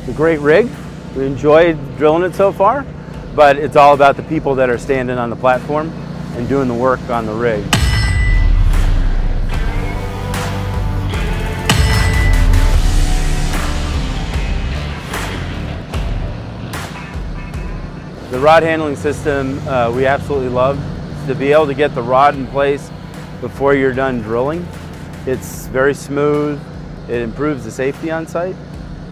a great rig. We enjoyed drilling it so far, but it's all about the people that are standing on the platform and doing the work on the rig. The rod handling system we absolutely love. To be able to get the rod in place before you're done drilling. It's very smooth. It improves the safety on site.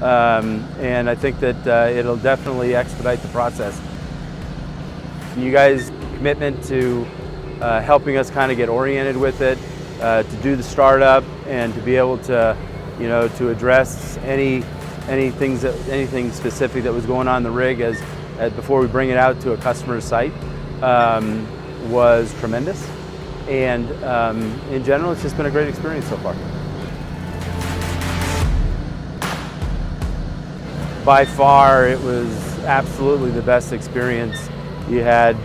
And I think that it'll definitely expedite the process. You guys' commitment to helping us kind of get oriented with it, to do the startup, and to be able to, to address anything specific that was going on in the rig before we bring it out to a customer's site was tremendous. And in general, it's just been a great experience so far. By far, it was absolutely the best experience. You had,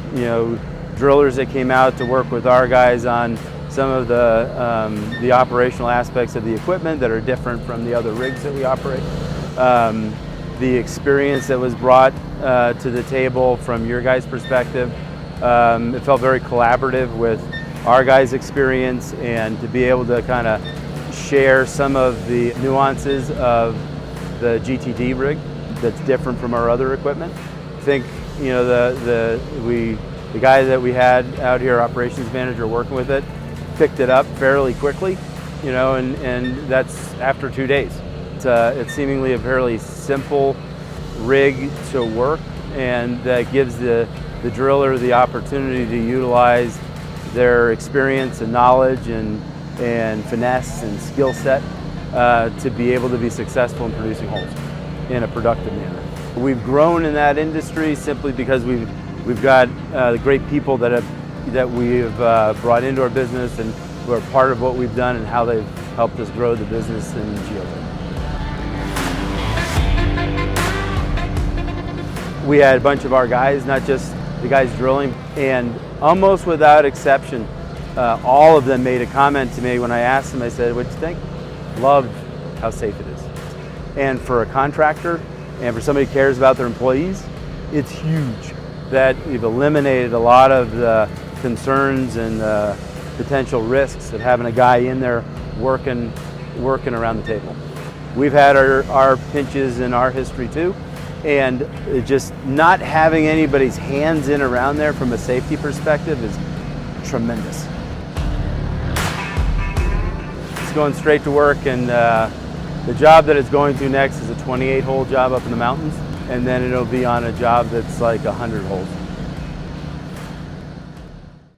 drillers that came out to work with our guys on some of the operational aspects of the equipment that are different from the other rigs that we operate. The experience that was brought to the table from your guys' perspective, it felt very collaborative with our guys' experience, and to be able to kind of share some of the nuances of the GTD rig that's different from our other equipment. I think the guy that we had out here, operations manager working with it, picked it up fairly quickly, and that's after 2 days. It's seemingly a fairly simple rig to work, and that gives the driller the opportunity to utilize their experience and knowledge and finesse and skill set to be able to be successful in producing holes in a productive manner. We've grown in that industry simply because we've got great people that we've brought into our business and who are part of what we've done and how they've helped us grow the business in geothermal. We had a bunch of our guys, not just the guys drilling, and almost without exception, all of them made a comment to me when I asked them. I said, "What'd you think?" Loved how safe it is. And for a contractor and for somebody who cares about their employees, it's huge that we've eliminated a lot of the concerns and potential risks of having a guy in there working around the table. We've had our pinches in our history too, and just not having anybody's hands in around there from a safety perspective is tremendous. It's going straight to work, and the job that it's going to next is a 28-hole job up in the mountains, and then it'll be on a job that's like 100 holes.